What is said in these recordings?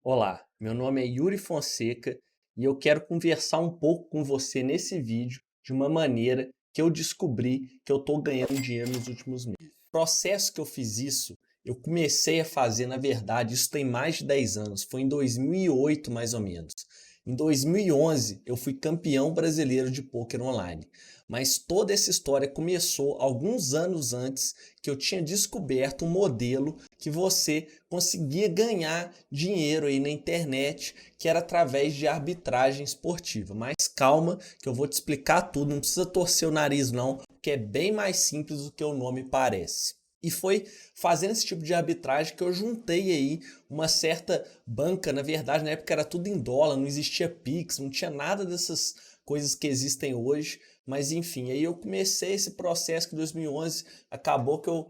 Olá, meu nome é Yuri Fonseca e eu quero conversar um pouco com você nesse vídeo de uma maneira que eu descobri que eu estou ganhando dinheiro nos últimos meses. O processo que eu fiz isso, eu comecei a fazer, na verdade, isso tem mais de 10 anos, foi em 2008 mais ou menos. Em 2011 eu fui campeão brasileiro de pôquer online, mas toda essa história começou alguns anos antes que eu tinha descoberto um modelo que você conseguia ganhar dinheiro aí na internet, que era através de arbitragem esportiva. Mas calma, que eu vou te explicar tudo, não precisa torcer o nariz não, que é bem mais simples do que o nome parece. E foi fazendo esse tipo de arbitragem que eu juntei aí uma certa banca. Na verdade, na época era tudo em dólar, não existia Pix, não tinha nada dessas coisas que existem hoje. Mas enfim, aí eu comecei esse processo que em 2011 acabou que eu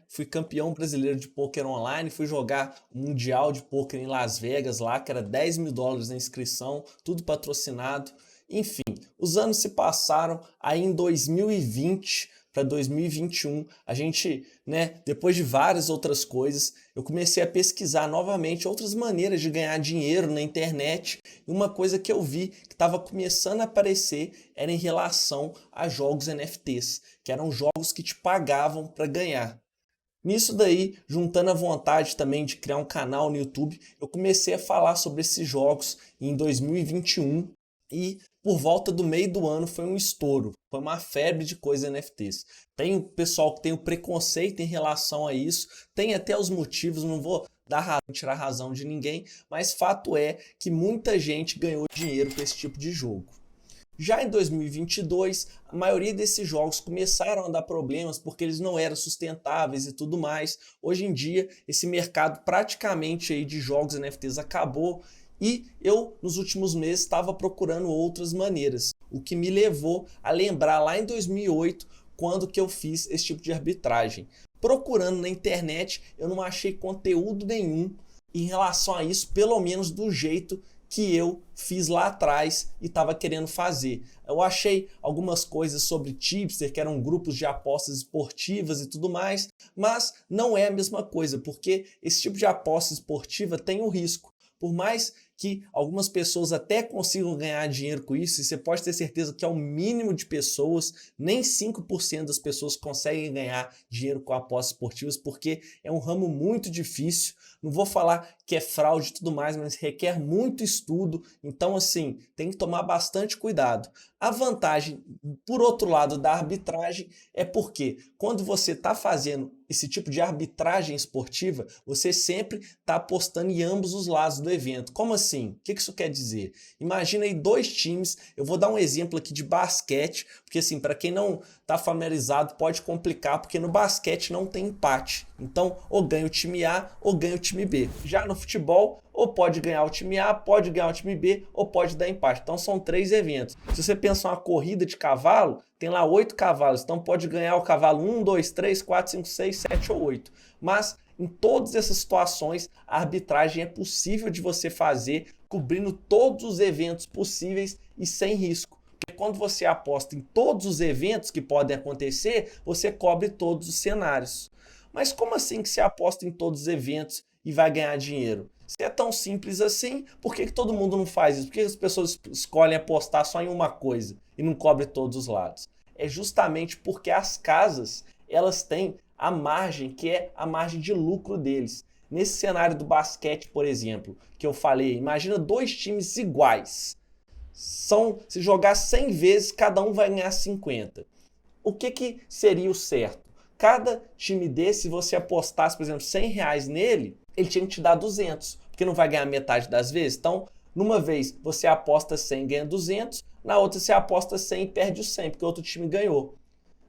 fui campeão brasileiro de pôquer online, fui jogar o Mundial de Pôquer em Las Vegas lá, que era US$ 10.000 na inscrição, tudo patrocinado. Enfim, os anos se passaram, aí em 2020 para 2021, a gente, depois de várias outras coisas, eu comecei a pesquisar novamente outras maneiras de ganhar dinheiro na internet. E uma coisa que eu vi que estava começando a aparecer era em relação a jogos NFTs, que eram jogos que te pagavam para ganhar. Nisso daí, juntando a vontade também de criar um canal no YouTube, eu comecei a falar sobre esses jogos em 2021 e por volta do meio do ano foi um estouro, foi uma febre de coisas NFTs. Tem o pessoal que tem o preconceito em relação a isso, tem até os motivos, não vou tirar a razão de ninguém, mas fato é que muita gente ganhou dinheiro com esse tipo de jogo. Já em 2022, a maioria desses jogos começaram a dar problemas porque eles não eram sustentáveis e tudo mais. Hoje em dia, esse mercado praticamente aí de jogos NFTs acabou e eu, nos últimos meses, estava procurando outras maneiras, o que me levou a lembrar lá em 2008, quando que eu fiz esse tipo de arbitragem. Procurando na internet, eu não achei conteúdo nenhum em relação a isso, pelo menos do jeito que eu fiz lá atrás e estava querendo fazer. Eu achei algumas coisas sobre tipster, que eram grupos de apostas esportivas e tudo mais, mas não é a mesma coisa, porque esse tipo de aposta esportiva tem um risco. Por mais que algumas pessoas até consigam ganhar dinheiro com isso, e você pode ter certeza que é o mínimo de pessoas, nem 5% das pessoas conseguem ganhar dinheiro com apostas esportivas, porque é um ramo muito difícil. Não vou falar que é fraude e tudo mais, mas requer muito estudo, então assim, tem que tomar bastante cuidado. A vantagem, por outro lado, da arbitragem é porque quando você está fazendo esse tipo de arbitragem esportiva, você sempre está apostando em ambos os lados do evento. Como assim? O que isso quer dizer? Imagina aí dois times, eu vou dar um exemplo aqui de basquete, porque assim, para quem não está familiarizado pode complicar, porque no basquete não tem empate. Então, ou ganha o time A ou ganha o time B. Já no futebol, ou pode ganhar o time A, pode ganhar o time B, ou pode dar empate. Então são 3 eventos. Se você pensar uma corrida de cavalo, tem lá 8 cavalos. Então pode ganhar o cavalo 1, 2, 3, 4, 5, 6, 7 ou 8. Mas em todas essas situações, a arbitragem é possível de você fazer, cobrindo todos os eventos possíveis e sem risco. Porque quando você aposta em todos os eventos que podem acontecer, você cobre todos os cenários. Mas como assim que você aposta em todos os eventos e vai ganhar dinheiro? Se é tão simples assim, por que todo mundo não faz isso? Por que as pessoas escolhem apostar só em uma coisa e não cobre todos os lados? É justamente porque as casas, elas têm a margem, que é a margem de lucro deles. Nesse cenário do basquete, por exemplo, que eu falei, imagina dois times iguais. Se jogar 100 vezes, cada um vai ganhar 50. O que seria o certo? Cada time desse, se você apostasse, por exemplo, R$ 100 nele, ele tinha que te dar 200, porque não vai ganhar metade das vezes. Então, numa vez você aposta 100 e ganha 200, na outra você aposta 100 e perde os 100, porque o outro time ganhou.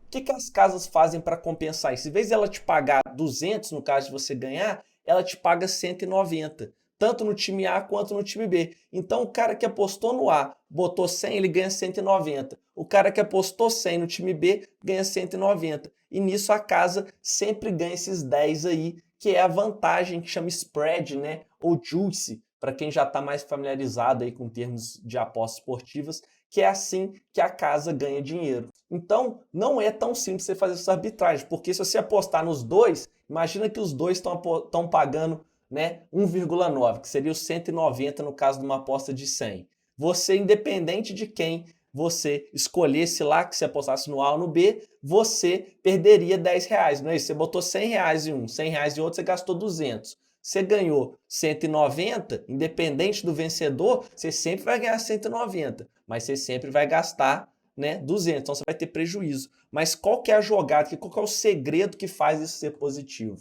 O que as casas fazem para compensar isso? Em vez de ela te pagar 200, no caso de você ganhar, ela te paga 190, tanto no time A quanto no time B. Então, o cara que apostou no A, botou 100, ele ganha 190. O cara que apostou 100 no time B, ganha 190. E nisso a casa sempre ganha esses 10 aí, que é a vantagem que chama spread, ou juice, para quem já está mais familiarizado aí com termos de apostas esportivas, que é assim que a casa ganha dinheiro. Então, não é tão simples você fazer essa arbitragem, porque se você apostar nos dois, imagina que os dois estão pagando né, 1,9, que seria o 190 no caso de uma aposta de 100. Você, independente de quem você escolhesse lá, que você apostasse no A ou no B, você perderia 10 reais, não é isso? Você botou 100 reais em um, 100 reais em outro, você gastou 200. Você ganhou 190, independente do vencedor, você sempre vai ganhar 190, mas você sempre vai gastar, né, 200, então você vai ter prejuízo. Mas qual que é a jogada, qual que é o segredo que faz isso ser positivo?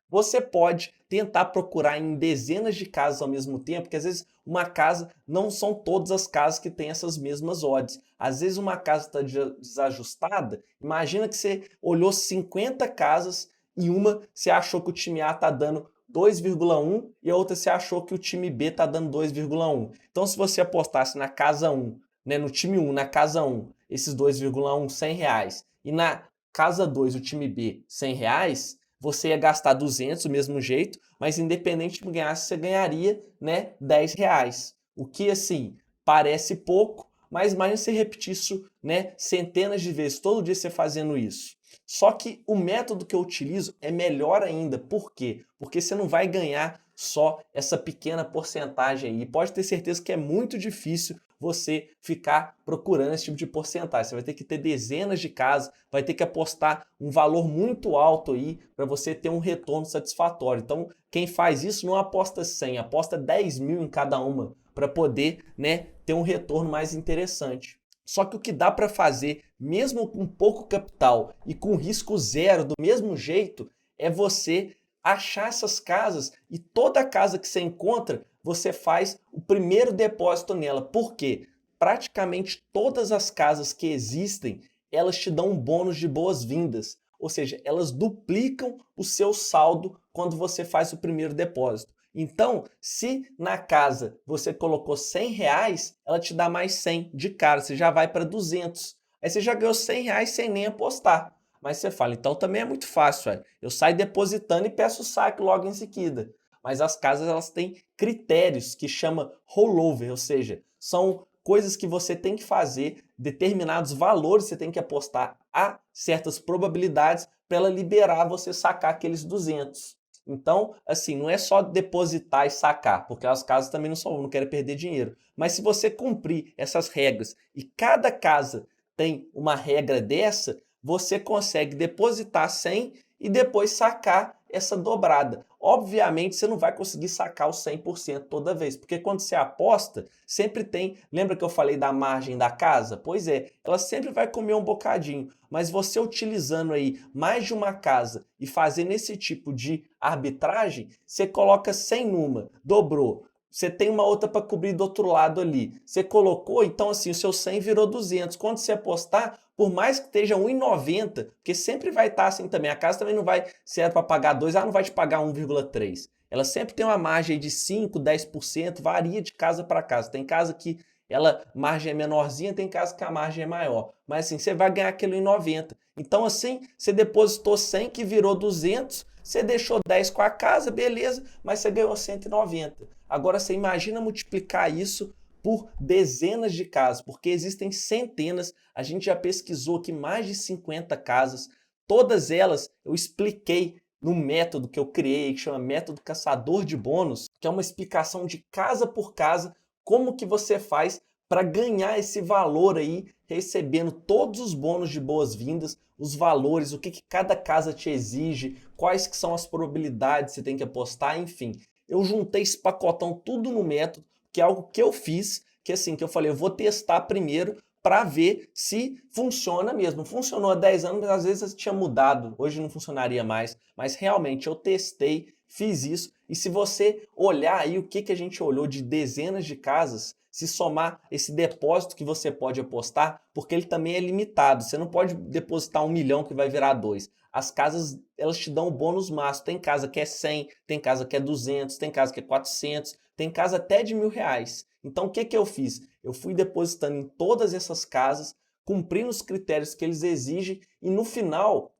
Você pode tentar procurar em dezenas de casas ao mesmo tempo, porque às vezes uma casa não são todas as casas que têm essas mesmas odds. Às vezes uma casa está desajustada, imagina que você olhou 50 casas e uma você achou que o time A está dando 2,1 e a outra você achou que o time B está dando 2,1. Então se você apostasse na casa 1, né, no time 1, na casa 1, esses 2,1, 100 reais, e na casa 2, o time B, 100 reais, você ia gastar 200 do mesmo jeito, mas independente de ganhar, você ganharia, né, 10 reais. O que, assim, parece pouco, mas imagina você repetir isso, né, centenas de vezes, todo dia você fazendo isso. Só que o método que eu utilizo é melhor ainda. Por quê? Porque você não vai ganhar só essa pequena porcentagem aí. Pode ter certeza que é muito difícil você ficar procurando esse tipo de porcentagem. Você vai ter que ter dezenas de casas, vai ter que apostar um valor muito alto aí para você ter um retorno satisfatório. Então, quem faz isso não aposta 100, aposta 10 mil em cada uma para poder, né, ter um retorno mais interessante. Só que o que dá para fazer, mesmo com pouco capital e com risco zero, do mesmo jeito, é você achar essas casas e toda casa que você encontra, você faz o primeiro depósito nela. Por quê? Praticamente todas as casas que existem, elas te dão um bônus de boas-vindas. Ou seja, elas duplicam o seu saldo quando você faz o primeiro depósito. Então, se na casa você colocou 100 reais, ela te dá mais 100 de cara, você já vai para 200. Aí você já ganhou 100 reais sem nem apostar. Mas você fala, então também é muito fácil, velho. Eu saio depositando e peço o saque logo em seguida. Mas as casas, elas têm critérios que chama rollover, ou seja, são coisas que você tem que fazer, determinados valores você tem que apostar a certas probabilidades para ela liberar você sacar aqueles 200. Então, assim, não é só depositar e sacar, porque as casas também não querem perder dinheiro. Mas se você cumprir essas regras e cada casa tem uma regra dessa, você consegue depositar 100 e depois sacar essa dobrada. Obviamente, você não vai conseguir sacar o 100% toda vez, porque quando você aposta, sempre tem... Lembra que eu falei da margem da casa? Pois é, ela sempre vai comer um bocadinho, mas você utilizando aí mais de uma casa e fazendo esse tipo de arbitragem, você coloca 100 numa, dobrou. Você tem uma outra para cobrir do outro lado ali. Você colocou, então assim, o seu 100 virou 200. Quando você apostar, por mais que esteja 1,90, porque sempre vai estar assim também. A casa também não vai, se era para pagar 2, ela não vai te pagar 1,3. Ela sempre tem uma margem de 5, 10%, varia de casa para casa. Tem casa que ela margem é menorzinha, tem casa que a margem é maior. Mas assim, você vai ganhar aquilo em 90. Então assim, você depositou 100 que virou 200, você deixou 10 com a casa, beleza, mas você ganhou 190. Agora você imagina multiplicar isso por dezenas de casas, porque existem centenas, a gente já pesquisou aqui mais de 50 casas, todas elas eu expliquei no método que eu criei, que chama Método Caçador de Bônus, que é uma explicação de casa por casa, como que você faz para ganhar esse valor aí, recebendo todos os bônus de boas-vindas, os valores, o que cada casa te exige, quais que são as probabilidades que você tem que apostar, enfim. Eu juntei esse pacotão tudo no método, que é algo que eu fiz, que assim, que eu falei, eu vou testar primeiro para ver se funciona mesmo. Funcionou há 10 anos, mas às vezes tinha mudado, hoje não funcionaria mais, mas realmente eu testei, fiz isso, e se você olhar aí o que a gente olhou de dezenas de casas, se somar esse depósito que você pode apostar, porque ele também é limitado, você não pode depositar 1 milhão que vai virar 2. As casas, elas te dão o bônus máximo, tem casa que é 100, tem casa que é 200, tem casa que é 400, tem casa até de R$ 1.000. Então o que eu fiz? Eu fui depositando em todas essas casas, cumprindo os critérios que eles exigem e no final,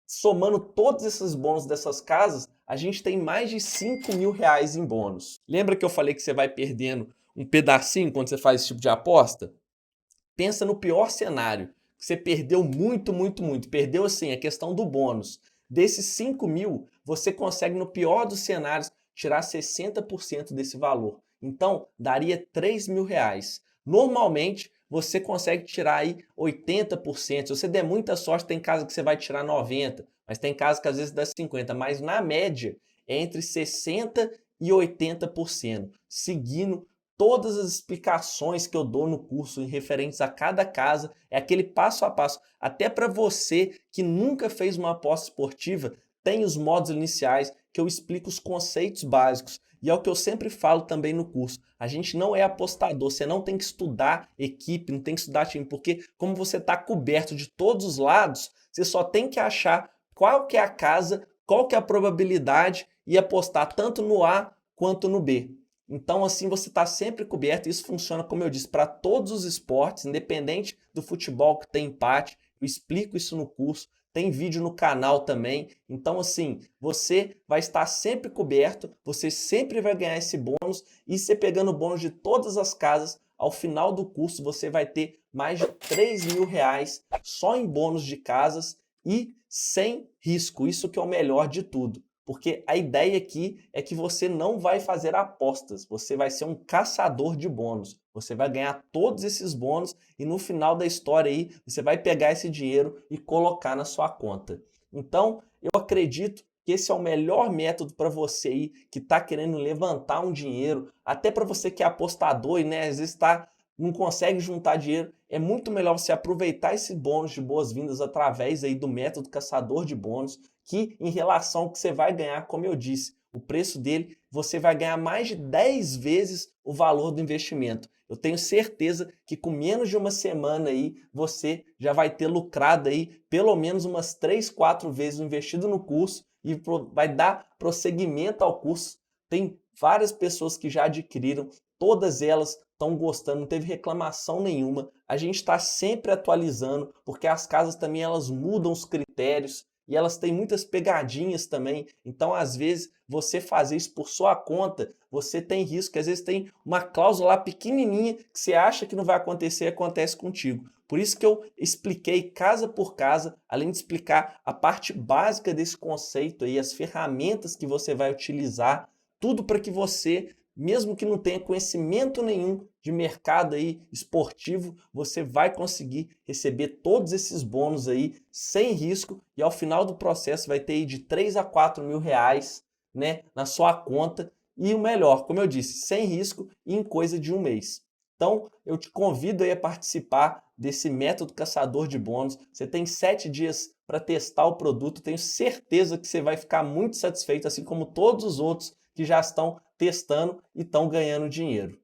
somando todos esses bônus dessas casas, a gente tem mais de R$ 5.000 em bônus. Lembra que eu falei que você vai perdendo um pedacinho quando você faz esse tipo de aposta? Pensa no pior cenário. Você perdeu muito, muito, muito. Perdeu assim a questão do bônus. Desses 5 mil, você consegue, no pior dos cenários, tirar 60% desse valor. Então, daria R$ 3.000. Normalmente, você consegue tirar aí 80%. Se você der muita sorte, tem casa que você vai tirar 90%, mas tem casa que às vezes dá 50%. Mas na média, é entre 60% e 80%, seguindo todas as explicações que eu dou no curso em referentes a cada casa, é aquele passo a passo. Até para você que nunca fez uma aposta esportiva, tem os modos iniciais que eu explico os conceitos básicos. E é o que eu sempre falo também no curso. A gente não é apostador, você não tem que estudar equipe, não tem que estudar time, porque como você está coberto de todos os lados, você só tem que achar qual que é a casa, qual que é a probabilidade e apostar tanto no A quanto no B. Então assim você está sempre coberto e isso funciona, como eu disse, para todos os esportes, independente do futebol que tem empate. Eu explico isso no curso. Tem vídeo no canal também. Então, assim, você vai estar sempre coberto, você sempre vai ganhar esse bônus. E você pegando o bônus de todas as casas, ao final do curso você vai ter mais de R$ 3.000 só em bônus de casas e sem risco. Isso que é o melhor de tudo. Porque a ideia aqui é que você não vai fazer apostas, você vai ser um caçador de bônus. Você vai ganhar todos esses bônus e no final da história aí, você vai pegar esse dinheiro e colocar na sua conta. Então, eu acredito que esse é o melhor método para você aí que está querendo levantar um dinheiro, até para você que é apostador e às vezes não consegue juntar dinheiro, é muito melhor você aproveitar esse bônus de boas-vindas através aí do método caçador de bônus, que em relação ao que você vai ganhar, como eu disse, o preço dele, você vai ganhar mais de 10 vezes o valor do investimento. Eu tenho certeza que com menos de uma semana aí, você já vai ter lucrado aí pelo menos umas 3, 4 vezes o investido no curso e vai dar prosseguimento ao curso. Tem várias pessoas que já adquiriram, todas elas estão gostando, não teve reclamação nenhuma. A gente está sempre atualizando, porque as casas também elas mudam os critérios e elas têm muitas pegadinhas também. Então, às vezes, você fazer isso por sua conta, você tem risco, que às vezes tem uma cláusula lá pequenininha que você acha que não vai acontecer e acontece contigo. Por isso que eu expliquei casa por casa, além de explicar a parte básica desse conceito aí, as ferramentas que você vai utilizar, tudo para que você, mesmo que não tenha conhecimento nenhum de mercado aí esportivo, você vai conseguir receber todos esses bônus aí sem risco e ao final do processo vai ter aí de 3 a 4 mil reais, na sua conta e o melhor, como eu disse, sem risco e em coisa de um mês. Então, eu te convido aí a participar desse método caçador de bônus. Você tem 7 dias para testar o produto. Tenho certeza que você vai ficar muito satisfeito, assim como todos os outros que já estão testando e estão ganhando dinheiro.